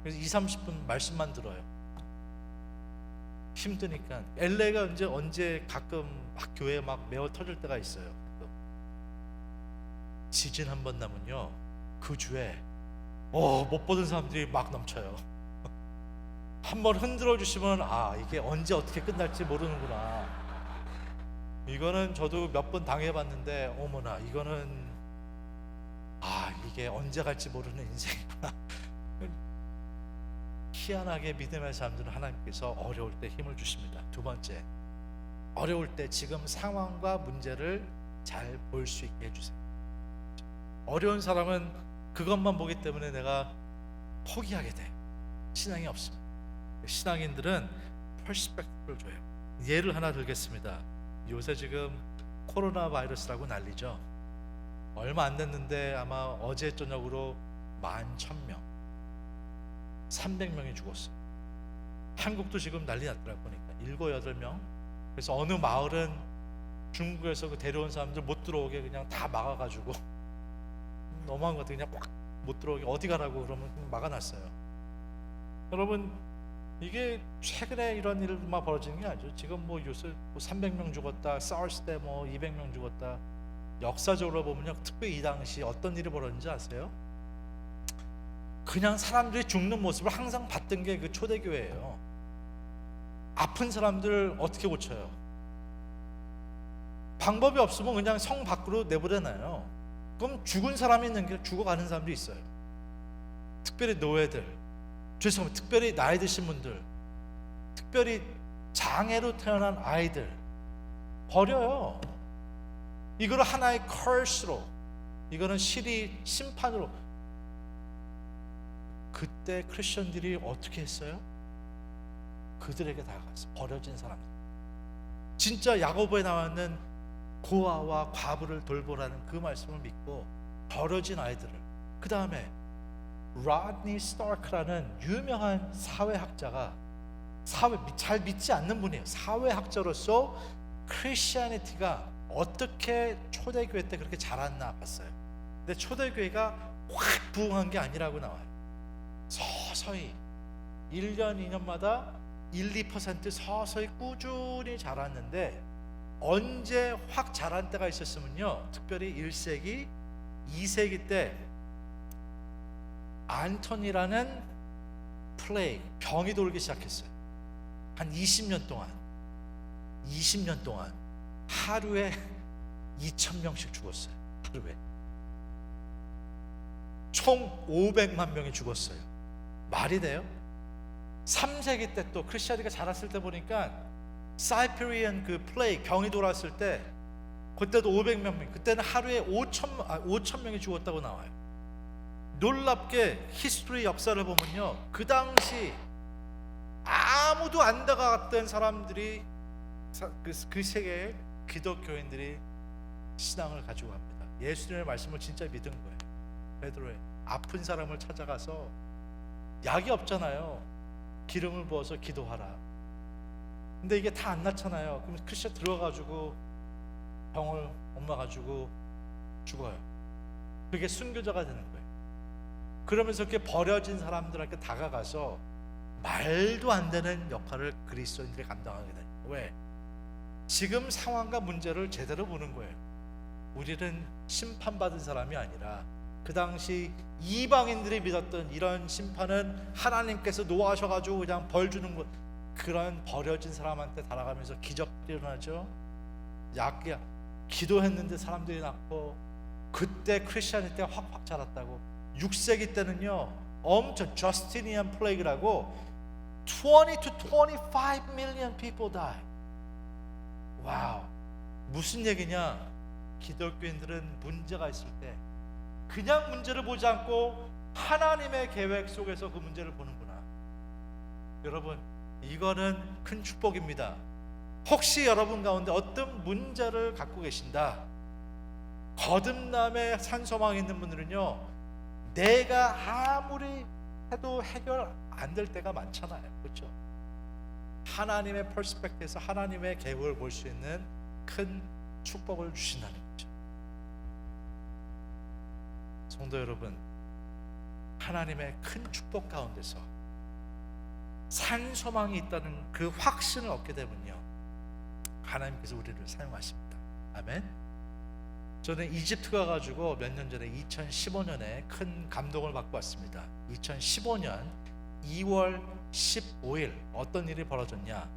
그래서 20-30분 말씀만 들어요. 힘드니까. LA가 언제 가끔 교회에 막 메워 터질 때가 있어요. 지진 한 번 나면요, 그 주에 못 보던 사람들이 막 넘쳐요. 한번 흔들어 주시면 이게 언제 어떻게 끝날지 모르는구나. 이거는 저도 몇 번 당해봤는데 어머나 이거는 이게 언제 갈지 모르는 인생이구나. 희한하게 믿음의 사람들은 하나님께서 어려울 때 힘을 주십니다. 두 번째, 어려울 때 지금 상황과 문제를 잘 볼 수 있게 해주세요. 어려운 사람은 그것만 보기 때문에 내가 포기하게 돼. 신앙이 없습니다. 신앙인들은 퍼스펙티브를 줘요. 예를 하나 들겠습니다. 요새 지금 코로나 바이러스라고 난리죠. 얼마 안 됐는데 아마 어제 저녁으로 11,000명, 300명이 죽었어요. 한국도 지금 난리 났더라고 보니까 7, 8명. 그래서 어느 마을은 중국에서 그 데려온 사람들 못 들어오게 그냥 다 막아가지고 너무한 것 같아요. 그냥 꽉 못 들어오게 어디 가라고 그러면 막아놨어요. 여러분 이게 최근에 이런 일만 벌어지는 게 아니죠. 지금 뭐 요새 300명 죽었다, 사우스 때 뭐 200명 죽었다. 역사적으로 보면요, 특별히 이 당시 어떤 일이 벌어졌는지 아세요? 그냥 사람들이 죽는 모습을 항상 봤던 게 그 초대교회예요. 아픈 사람들 어떻게 고쳐요? 방법이 없으면 그냥 성 밖으로 내보내놔요. 그럼 죽은 사람이 있는 게 죽어가는 사람도 있어요. 특별히 노예들, 죄송합니다. 특별히 나이 드신 분들, 특별히 장애로 태어난 아이들 버려요. 이거를 하나의 curse로, 이거는 심판으로. 그때 크리스천들이 어떻게 했어요? 그들에게 다가가서 버려진 사람들, 진짜 야고보에 나와 있는 고아와 과부를 돌보라는 그 말씀을 믿고 버려진 아이들을, 그 다음에 로드니 스타크라는 유명한 사회학자가, 잘 믿지 않는 분이에요. 사회학자로서 크리스티애니티가 어떻게 초대교회 때 그렇게 자랐나 봤어요. 근데 초대교회가 확 부흥한 게 아니라고 나와요. 서서히 1년 2년마다 1, 2% 서서히 꾸준히 자랐는데, 언제 확 자란 때가 있었으면요, 특별히 1세기, 2세기 때 안토니라는 플레이그, 병이 돌기 시작했어요. 한 20년 동안 하루에 2,000명씩 죽었어요. 하루에 총 500만 명이 죽었어요. 말이 돼요? 3세기 때 또 크리스티아니가 자랐을 때 보니까 사이베리안 그 플레이그, 병이 돌았을 때 그때도 500만 명, 그때는 하루에 5천 명이 죽었다고 나와요. 놀랍게 히스토리 역사를 보면요, 그 당시 아무도 안 다가갔던 사람들이, 그 세계의 기독교인들이 신앙을 가지고 갑니다. 예수님의 말씀을 진짜 믿은 거예요. 베드로의 아픈 사람을 찾아가서, 약이 없잖아요. 기름을 부어서 기도하라. 근데 이게 다 안 낫잖아요. 그럼 크리스천 들어가지고 병을 옮아가지고 죽어요. 그게 순교자가 되는 거예요. 그러면서 이렇게 버려진 사람들한테 다가가서 말도 안 되는 역할을 그리스도인들이 감당하게 돼요. 왜? 지금 상황과 문제를 제대로 보는 거예요. 우리는 심판받은 사람이 아니라 그 당시 이방인들이 믿었던 이런 심판은 하나님께서 노하셔가지고 그냥 벌 주는 것, 그런 버려진 사람한테 달아가면서 기적들이 일어나죠. 기도했는데 사람들이 낫고, 그때 크리스천일 때 확 자랐다고. 6세기 때는요, 엄청 저스티니안 플레이그라고 20 to 25 million people die. 와우, 무슨 얘기냐? 기독교인들은 문제가 있을 때 그냥 문제를 보지 않고 하나님의 계획 속에서 그 문제를 보는구나. 여러분, 이거는 큰 축복입니다. 혹시 여러분 가운데 어떤 문제를 갖고 계신다, 거듭남의 산소망에 있는 분들은요, 내가 아무리 해도 해결 안 될 때가 많잖아요. 그렇죠? 하나님의 퍼스펙트에서 하나님의 계획을 볼 수 있는 큰 축복을 주신다는 거죠. 성도 여러분, 하나님의 큰 축복 가운데서 산소망이 있다는 그 확신을 얻게 되면요, 하나님께서 우리를 사용하십니다. 아멘. 저는 이집트 가가지고 몇 년 전에 2015년에 큰 감동을 받고 왔습니다. 2015년 2월 15일 어떤 일이 벌어졌냐?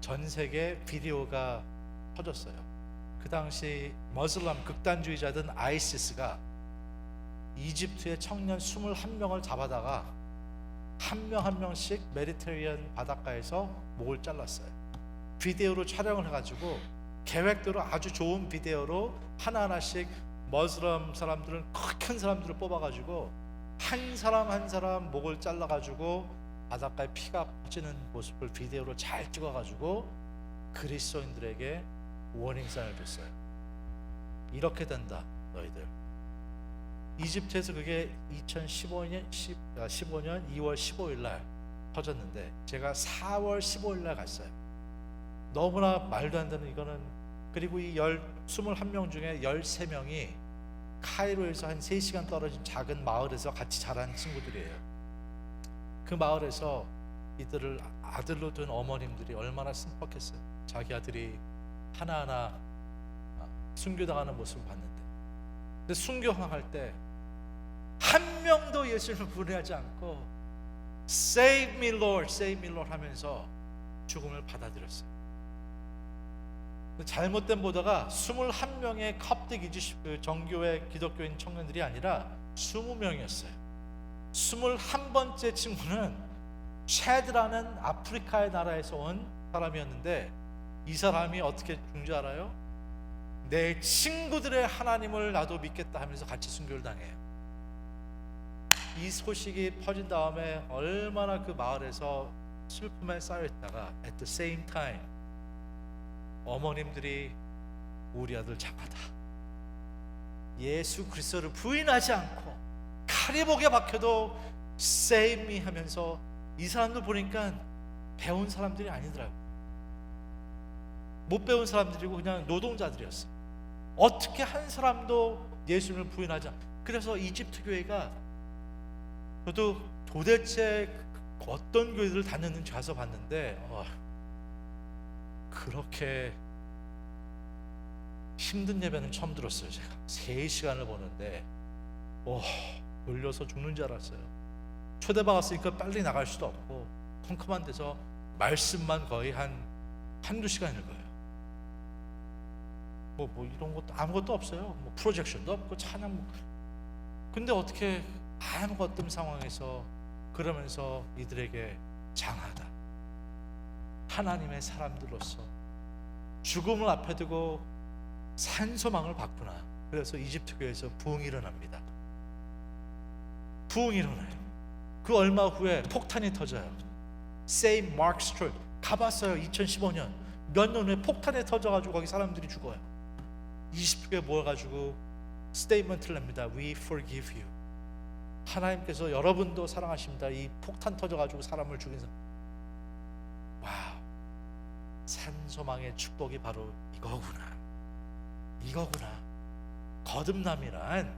전 세계 비디오가 터졌어요. 그 당시 머슬람 극단주의자든 아이시스가 이집트의 청년 21명을 잡아다가 한 명 한 명씩 메디테리안 바닷가에서 목을 잘랐어요. 비디오로 촬영을 해가지고 계획대로 아주 좋은 비디오로 하나하나씩 머슬람 사람들은 큰 사람들을 뽑아가지고 한 사람 한 사람 목을 잘라가지고 바닷가에 피가 퍼지는 모습을 비디오로 잘 찍어가지고 그리스도인들에게 워닝사인을 줬어요. 이렇게 된다 너희들. 이집트에서 그게 2015년 2월 15일 날 터졌는데 제가 4월 15일 날 갔어요. 너무나 말도 안 되는 이거는. 그리고 이 21명 중에 13명이 카이로에서 한 3시간 떨어진 작은 마을에서 같이 자란 친구들이에요. 그 마을에서 이들을 아들로 둔 어머님들이 얼마나 슬펐겠어요. 자기 아들이 하나하나 순교당하는 모습을 봤는데, 근데 순교할 때 한 명도 예수님을 부르지 않고 Save me Lord, Save me Lord 하면서 죽음을 받아들였어요. 잘못된 보도가 21명의 컵틱 그 정교회 기독교인 청년들이 아니라 20명이었어요. 21번째 친구는 셰드라는 아프리카의 나라에서 온 사람이었는데, 이 사람이 어떻게 죽은 줄 알아요? 내 친구들의 하나님을 나도 믿겠다 하면서 같이 순교를 당해요. 이 소식이 퍼진 다음에 얼마나 그 마을에서 슬픔에 쌓여있다가 at the same time 어머님들이 우리 아들 장하다, 예수 그리스도를 부인하지 않고 칼이 목에 박혀도 save me 하면서, 이 사람들 보니까 배운 사람들이 아니더라고요. 못 배운 사람들이고 그냥 노동자들이었어요. 어떻게 한 사람도 예수님을 부인하지 않고. 그래서 이집트 교회가, 저도 도대체 어떤 교회들을 다녔는지 가서 봤는데 그렇게 힘든 예배는 처음 들었어요. 제가 3시간을 보는데 놀려서 죽는 줄 알았어요. 초대받았으니까 빨리 나갈 수도 없고 컴컴한 데서 말씀만 거의 한두 시간 읽어요. 뭐 이런 것도 아무것도 없어요. 뭐 프로젝션도 없고 찬양. 근데 어떻게 아무것도 없는 상황에서 그러면서 이들에게 장하다, 하나님의 사람들로서 죽음을 앞에 두고 산소망을 받구나. 그래서 이집트 교회에서 부흥이 일어납니다. 부흥이 일어나요. 그 얼마 후에 폭탄이 터져요. 세인트 마크 스트리트 가봤어요. 2015년 몇 년 후에 폭탄이 터져가지고 거기 사람들이 죽어요. 이집트 교회 모여가지고 스테이트먼트를 냅니다. We forgive you. 하나님께서 여러분도 사랑하십니다. 이 폭탄 터져가지고 사람을 죽인 사람. 와우, 산소망의 축복이 바로 이거구나. 거듭남이란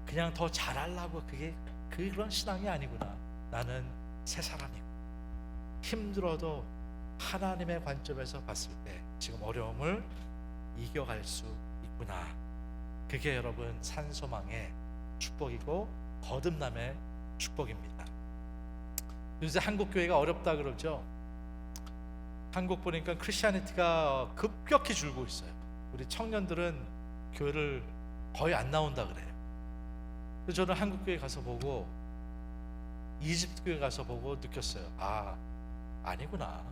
그냥 더 잘하려고 그게 그런 신앙이 아니구나. 나는 새 사람이고, 힘들어도 하나님의 관점에서 봤을 때 지금 어려움을 이겨갈 수 있구나. 그게 여러분 산소망의 축복이고 거듭남의 축복입니다. 요새 한국 교회가 어렵다 그러죠. 한국 보니까 크리스천리티가 급격히 줄고 있어요. 우리 청년들은 교회를 거의 안 나온다 그래요. 그래서 저는 한국 교회 가서 보고 이집트 교회 가서 보고 느꼈어요. 아니구나.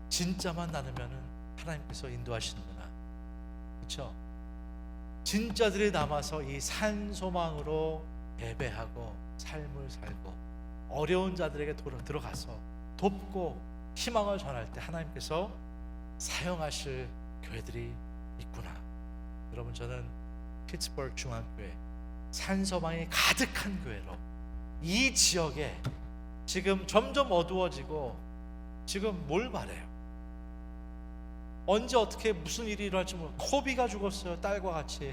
진짜만 나누면은 하나님께서 인도하시는구나. 그렇죠? 진짜들이 남아서 이 산소망으로 예배하고 삶을 살고 어려운 자들에게 들어가서 돕고 희망을 전할 때 하나님께서 사용하실 교회들이 있구나. 여러분, 저는 피츠버그 중앙교회 산소망이 가득한 교회로, 이 지역에 지금 점점 어두워지고, 지금 뭘 바래요? 언제 어떻게 무슨 일이 일어날지 모르고, 코비가 죽었어요. 딸과 같이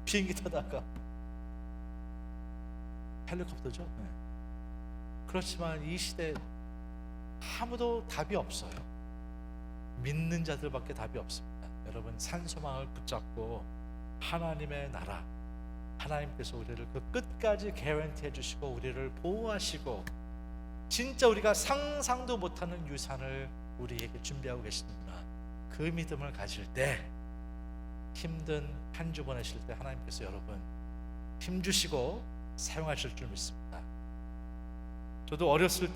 비행기 타다가. 헬리콥터죠. 네. 그렇지만 이 시대에 아무도 답이 없어요. 믿는 자들밖에 답이 없습니다. 여러분, 산소망을 붙잡고 하나님의 나라, 하나님께서 우리를 그 끝까지 개런티 해주시고 우리를 보호하시고 진짜 우리가 상상도 못하는 유산을 우리에게 준비하고 계시구나. 그 믿음을 가질 때 힘든 한 주 보내실 때 하나님께서 여러분 힘 주시고 사용하실 줄 믿습니다. 저도 어렸을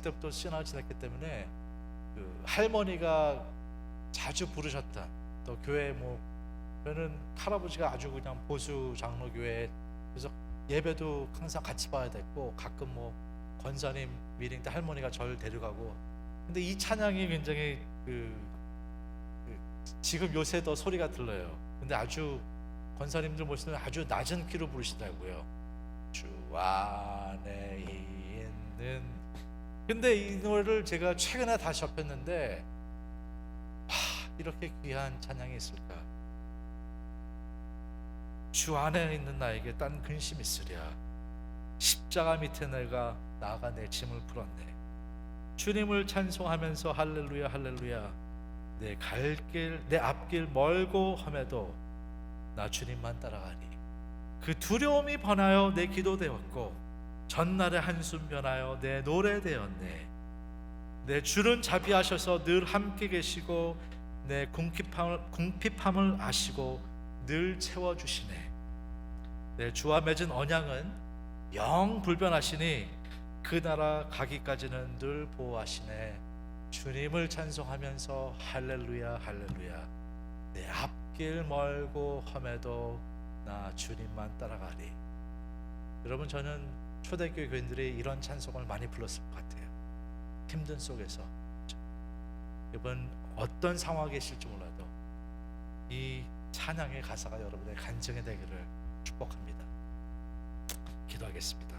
때부터 신앙을 지냈기 때문에 할머니가 자주 부르셨던 또 교회 저는 할아버지가 아주 그냥 보수 장로교회 그래서 예배도 항상 같이 봐야 됐고 가끔 권사님 미팅 때 할머니가 저를 데려가고 근데 이 찬양이 굉장히 지금 요새 더 소리가 들려요. 근데 아주 권사님들 모시면 아주 낮은 키로 부르시더라고요. 주 안에 있는. 근데 이 노래를 제가 최근에 다시 접했는데 이렇게 귀한 찬양이 있을까? 주 안에 있는 나에게 딴 근심이 있으랴. 십자가 밑에 내가 나아가 내 짐을 풀었네. 주님을 찬송하면서 할렐루야 할렐루야. 내 갈길 내 앞길 멀고 험해도 나 주님만 따라가니. 그 두려움이 번하여 내 기도 되었고 전날의 한숨 변하여 내 노래 되었네. 내 주는 자비하셔서 늘 함께 계시고 내 궁핍함을 아시고 늘 채워주시네. 내 주와 맺은 언약은 영 불변하시니 그 나라 가기까지는 늘 보호하시네. 주님을 찬송하면서 할렐루야 할렐루야. 내 앞길 멀고 험해도 나 주님만 따라가리. 여러분 저는 초대교회 교인들이 이런 찬송을 많이 불렀을 것 같아요. 힘든 속에서 이번 어떤 상황에 계실지 몰라도 이 찬양의 가사가 여러분의 간증이 되기를 축복합니다. 기도하겠습니다.